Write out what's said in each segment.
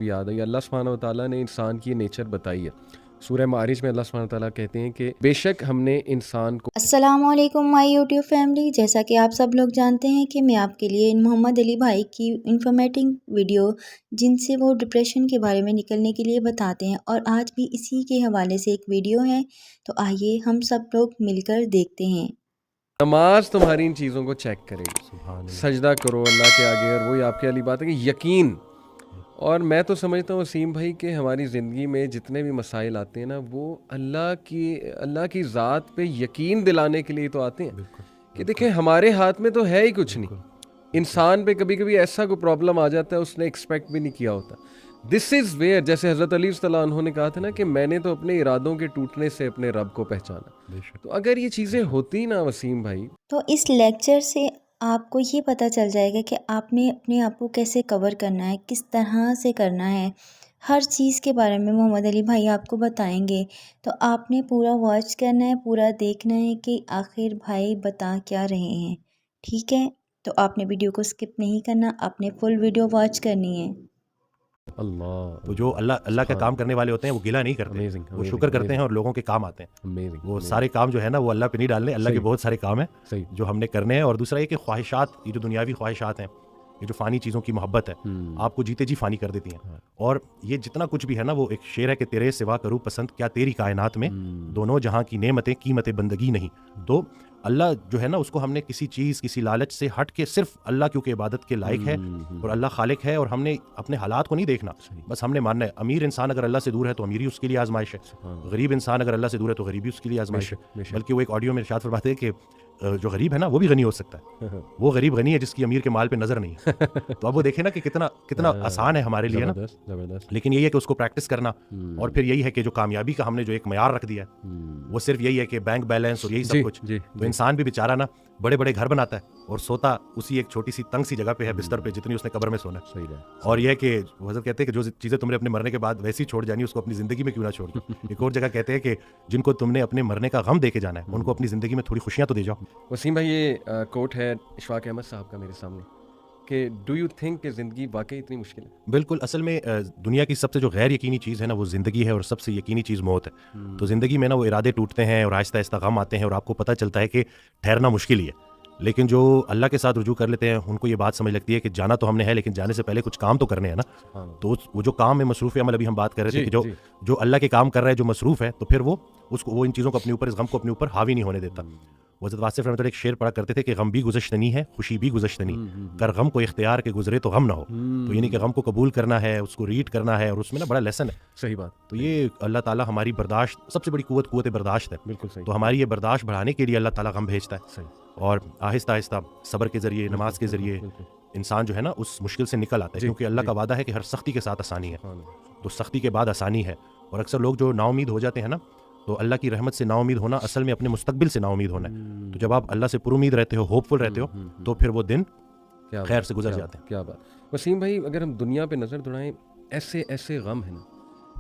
याद है, अल्लाह सुब्हानहू व तआला ने इंसान की नेचर बताई है। सूरह मारिज में अल्लाह सुब्हानहू व तआला कहते हैं कि बेशक हमने इंसान को अस्सलामुअलैकुम माय यूट्यूब फैमिली। जैसा कि आप सब लोग जानते हैं कि मैं आपके लिए मोहम्मद अली भाई की इंफॉर्मेटिव वीडियो जिनसे वो डिप्रेशन के बारे में निकलने के लिए बताते हैं, और आज भी इसी के हवाले से एक वीडियो है, तो आइए हम सब लोग मिलकर देखते हैं। नमाज तुम्हारी इन चीज़ों को चेक करेगी। सुभान अल्लाह। सजदा करो अल्लाह के आगे, और वही आपके वाली बात है कि यकीन। और मैं तो समझता हूँ वसीम भाई कि हमारी ज़िंदगी में जितने भी मसाइल आते हैं ना, वो अल्लाह की ज़ात पे यकीन दिलाने के लिए तो आते हैं बिल्कुल कि देखिए हमारे हाथ में तो है ही कुछ नहीं। बिल्कुल इंसान पे कभी कभी ऐसा कोई प्रॉब्लम आ जाता है उसने एक्सपेक्ट भी नहीं किया होता। दिस इज़ वेयर, जैसे हज़रत अली रज़ियल्लाहु अन्हु ने कहा था ना कि मैंने तो अपने इरादों के टूटने से अपने रब को पहचाना। बेशक। तो अगर ये चीज़ें होती ना वसीम भाई, तो इस लेक्चर से आपको ये पता चल जाएगा कि आपने अपने आप को कैसे कवर करना है, किस तरह से करना है। हर चीज़ के बारे में मोहम्मद अली भाई आपको बताएंगे, तो आपने पूरा वॉच करना है, पूरा देखना है कि आखिर भाई बता क्या रहे हैं। ठीक है, तो आपने वीडियो को स्किप नहीं करना, आपने फुल वीडियो वॉच करनी है। अल्लाह तो जो अल्लाह अल्लाह का काम करने वाले होते हैं वो गिला नहीं करते, अमेजिंग, वो अमेजिंग, शुक्र करते हैं अमेजिंग, और लोगों के काम आते हैं। अमेजिंग, वो अमेजिंग। सारे काम जो है ना वो अल्लाह पे नहीं डालने, अल्लाह के सही। बहुत सारे काम हैं सही। जो हमने करने हैं। और दूसरा ये कि ख्वाहिशात, ये जो दुनियावी ख्वाहिशात हैं, ये जो फ़ानी चीज़ों की मोहब्बत है, आपको जीते जी फ़ानी कर देती हैं। और ये जितना कुछ भी है ना, वो एक शेर है कि तेरे सिवा करूँ पसंद क्या तेरी कायनात में, दोनों जहाँ की नेमतें कीमतें बंदगी नहीं। तो अल्लाह जो है ना, उसको हमने किसी चीज़, किसी लालच से हट के सिर्फ अल्लाह क्योंकि इबादत के लायक है और अल्लाह खालिक है, और हमने अपने हालात को नहीं देखना, बस हमने मानना है। अमीर इंसान अगर अल्लाह से दूर है तो अमीरी उसके लिए आजमाइश है, गरीब इंसान अगर अल्लाह से दूर है तो गरीबी उसके लिए आजमाइश है। बल्कि वो एक ऑडियो में इरशाद फरमाते हैं कि जो गरीब है ना वो भी गनी हो सकता है। वो गरीब गनी है जिसकी अमीर के माल पे नजर नहीं है। तो अब वो देखे ना कि कितना कितना आसान है हमारे लिए ना, जबरदस्त। लेकिन यही है कि उसको प्रैक्टिस करना। और फिर यही है कि जो कामयाबी का हमने जो एक मयार रख दिया है, वो सिर्फ यही है कि बैंक बैलेंस और यही सब कुछ। तो इंसान भी बेचारा ना बड़े बड़े घर बनाता है और सोता उसी एक छोटी सी तंग सी जगह पे है, बिस्तर पे, जितनी उसने कब्र में सोना है। और यह कि हज़रत कहते हैं कि जो चीज़ें तुमने अपने मरने के बाद वैसी छोड़ जानी, उसको अपनी ज़िंदगी में क्यों ना छोड़ दो। एक और जगह कहते हैं कि जिनको तुमने अपने मरने का गम दे के जाना है, उनको अपनी ज़िंदगी में थोड़ी खुशियाँ तो दे जाओ। वसीम भाई, ये कोट है इशफाक अहमद साहब का मेरे सामने कि डू यू थिंक कि ज़िंदगी वाकई इतनी मुश्किल है? बिल्कुल। असल में दुनिया की सबसे जो गैर यकीनी चीज़ है ना वो ज़िंदगी है, और सबसे यकीनी चीज़ मौत है। तो ज़िंदगी में ना वो इरादे टूटते हैं और आहिस्ता आहिस्ता गम आते हैं, और आपको पता चलता है कि ठहरना मुश्किल ही है। लेकिन जो अल्लाह के साथ रुजू कर लेते हैं, उनको ये बात समझ लगती है कि जाना तो हमने है, लेकिन जाने से पहले कुछ काम तो करने हैं ना। तो वो जो काम है, मसरूफ़ अमल, अभी हम बात कर रहे थे कि जो अल्लाह के काम कर रहा है, जो मसरूफ़ है, तो फिर वो इन चीज़ों को अपने ऊपर, इस गम को अपने ऊपर हावी नहीं होने देता। हज़रत वासिफ़ रहमतुल्लाह एक शेर पढ़ा करते थे कि गम भी गुज़श्तनी है, खुशी भी गुज़श्तनी, कर गम को इख्तियार के गुजरे तो गम ना हो। तो यानी कि गम को कबूल करना है, उसको रीड करना है, और उसमें ना बड़ा लेसन है। सही बात। तो ये अल्लाह ताला हमारी बर्दाश्त, सबसे बड़ी कुव्वत बर्दाश्त है। बिल्कुल सही। तो हमारी ये बर्दाश्त बढ़ाने के लिए अल्लाह ताला गम भेजता है। सही। और आहिस्ता आहिस्ता सब्र के ज़रिए, नमाज के ज़रिए इंसान जो है ना उस मुश्किल से निकल आता है, क्योंकि अल्लाह का वादा है कि हर सख्ती के साथ आसानी है। तो सख्ती के बाद आसानी है। और अक्सर लोग जो नाउमीद हो जाते हैं ना, तो अल्लाह की रहमत से नाउमीद होना असल में अपने मुस्तकबिल से नाउमीद होना है। तो जब आप अल्लाह से पुरुमीद रहते हो, होपफुल रहते हो, तो फिर वो दिन खैर से गुजर जाते हैं। क्या बात। वसीम भाई, अगर हम दुनिया पे नज़र दौड़ाएं, ऐसे ऐसे गम है ना,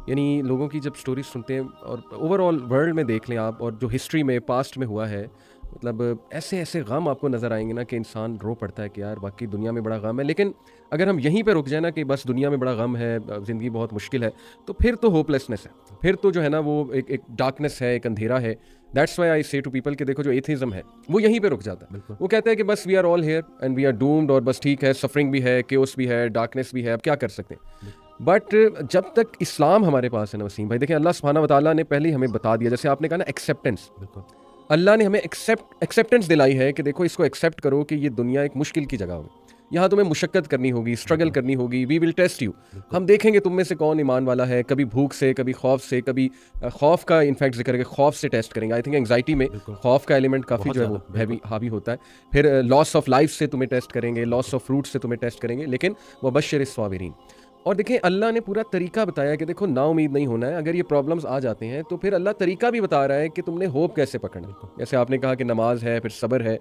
यानी लोगों की जब स्टोरी सुनते हैं और ओवरऑल वर्ल्ड में देख लें आप, और जो हिस्ट्री में पास्ट में हुआ है, मतलब ऐसे ऐसे गम आपको नज़र आएंगे ना कि इंसान रो पड़ता है कि यार वाकई दुनिया में बड़ा गम है। लेकिन अगर हम यहीं पे रुक जाए ना कि बस दुनिया में बड़ा गम है, ज़िंदगी बहुत मुश्किल है, तो फिर तो होपलेसनेस है, फिर तो जो है ना वो एक डार्कनेस है, एक अंधेरा है। दैट्स वाई आई से टू पीपल कि देखो, जो एथिज्म है वो यहीं पे रुक जाता है। वो कहता है कि बस we are all here and we are doomed, और बस ठीक है, सफरिंग भी है, केओस भी है, डार्कनेस भी है, अब क्या कर सकते हैं। बट जब तक इस्लाम हमारे पास है ना वसीम भाई, देखें अल्लाह सुब्हानहू व तआला ने पहले ही हमें बता दिया, जैसे आपने कहा ना एक्सेप्टेंस, अल्लाह ने हमें एक्सेप्टेंस दिलाई है कि देखो इसको एक्सेप्ट करो कि ये दुनिया एक मुश्किल की जगह है, यहाँ तुम्हें मुशक्कत करनी होगी, स्ट्रगल करनी होगी, वी विल टेस्ट यू। हम देखेंगे तुम में से कौन ईमान वाला है, कभी भूख से, कभी खौफ से, कभी खौफ का इनफैक्ट जिक्र करके खौफ से टेस्ट करेंगे। आई थिंक एंग्जाइटी में खौफ का एलिमेंट काफ़ी जो है वो हैवी हावी होता है। फिर लॉस ऑफ लाइफ से तुम्हें टेस्ट करेंगे, लॉस ऑफ फ्रूट से तुम्हें टेस्ट करेंगे, लेकिन वह बशर स्वाबिरीन। और देखिए अल्लाह ने पूरा तरीका बताया कि देखो ना उम्मीद नहीं होना है, अगर ये प्रॉब्लम्स आ जाते हैं तो फिर अल्लाह तरीका भी बता रहा है कि तुमने होप कैसे पकड़ना है। जैसे आपने कहा कि नमाज है, फिर सब्र है,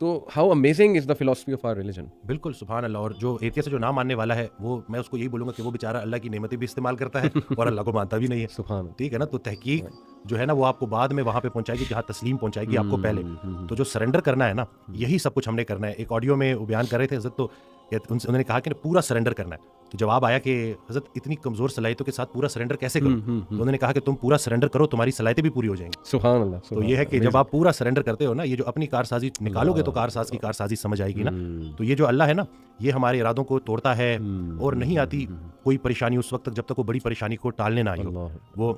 तो how amazing is the philosophy of our religion. बिल्कुल सुभान अल्लाह। और जो एथियस्ट से जो ना मानने वाला है, वो मैं उसको यही बोलूँगा कि वो बेचारा अल्लाह की नेमतें भी इस्तेमाल करता है और अल्लाह को मानता भी नहीं है। सुभान। ठीक है ना। तो तहकीक जो है ना वो आपको बाद में वहाँ पे पहुँचाएगी जहाँ तस्लीम पहुँचाएगी आपको पहले। तो जो सरेंडर करना है ना, यही सब कुछ हमने करना है। एक ऑडियो में वो बयान कर रहे थे हज़रत, तो उन्होंने कहा कि पूरा सरेंडर करना है। तो जवाब आया कि हज़रत इतनी कमज़ोर सलाहियतों के साथ पूरा सरेंडर कैसे करो? तो उन्होंने कहा कि तुम पूरा सरेंडर करो, तुम्हारी सलाहियतें भी पूरी हो जाएंगी। सुभान अल्लाह, तो ये है कि जब आप पूरा सरेंडर करते हो ना, ये जो अपनी कारसाजी निकालोगे तो कारसाज की कारसाजी समझ आएगी ना। तो ये जो अल्लाह है ना, ये हमारे इरादों को तोड़ता है और नहीं आती कोई परेशानी उस वक्त तक जब तक वो बड़ी परेशानी को टालने ना आई हो। वो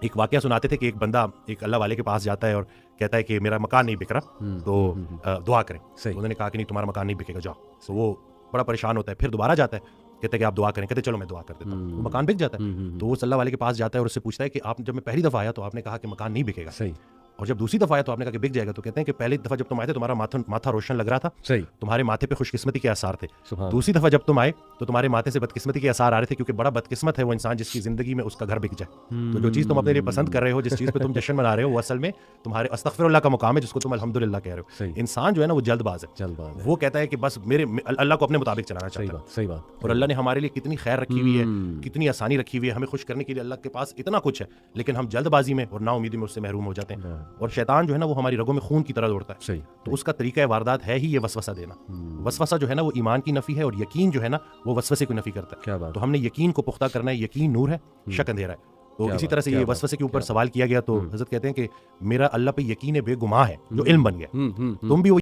एक वाकया सुनाते थे कि एक बंदा एक अल्लाह वाले के पास जाता है और कहता है कि मेरा मकान नहीं बिक रहा, तो दुआ करें। तो उन्होंने कहा कि नहीं, तुम्हारा मकान नहीं बिकेगा, जाओ। तो वो बड़ा परेशान होता है, फिर दोबारा जाता है, कहते हैं कि आप दुआ करें। कहते चलो मैं दुआ कर देता हूँ, वो मकान बिक जाता है। तो वो अल्लाह वाले के पास जाता है और उससे पूछता है कि आप जब मैं पहली दफ़ा आया तो आपने कहा कि मकान नहीं बिकेगा, सही, और जब दूसरी दफ़ा आया तो आपने कहा कि बिक जाएगा। तो कहते हैं कि पहली दफ़ा जब तुम आए थे तुम्हारा माथा रोशन लग रहा था, सही, तुम्हारे माथे पे खुशकिस्मती के आसार थे। दूसरी दफ़ा जब तुम आए तो तुम्हारे माथे से बदकिस्मती के आसार आ रहे थे, क्योंकि बड़ा बदकिस्मत है वो इंसान जिसकी ज़िंदगी में उसका घर बिक जाए। तो जो चीज़ तुम अपने लिए पसंद कर रहे हो, जिस चीज़ पे तुम जश्न मना रहे हो, वो असल में तुम्हारे अस्तगफिरुल्लाह का मुकाम है, जिसको तुम अल्हम्दुलिल्लाह कह रहे हो। इंसान जो है ना वो जल्दबाज है, वो कहता है कि बस मेरे अल्लाह को अपने मुताबिक चलाना चाहता है। सही बात। और अल्लाह ने हमारे लिए कितनी खैर रखी हुई है, कितनी आसानी रखी हुई है, हमें खुश करने के लिए अल्लाह के पास इतना कुछ है, लेकिन हम जल्दबाजी में और नाउमीदी में उससे महरूम हो जाते हैं। और शैतान जो है ना वो हमारी रगों में खून की तरह दौड़ता है। सही। तो उसका तरीका वारदात है ही ये वसवसा देना। वसवसा जो है ना वो ईमान की नफी है, और यकीन जो है ना वो वसवसे की नफी करता है। क्या बात। तो हमने यकीन को पुख्ता करना है। यकीन नूर है, शक अंधेरा है। तो इसी तरह से ये वसवसे के ऊपर सवाल किया गया, तो हज़रत कहते हैं कि मेरा अल्लाह पे यकीन बेगुमाह है जो इल्म बन गया, तुम भी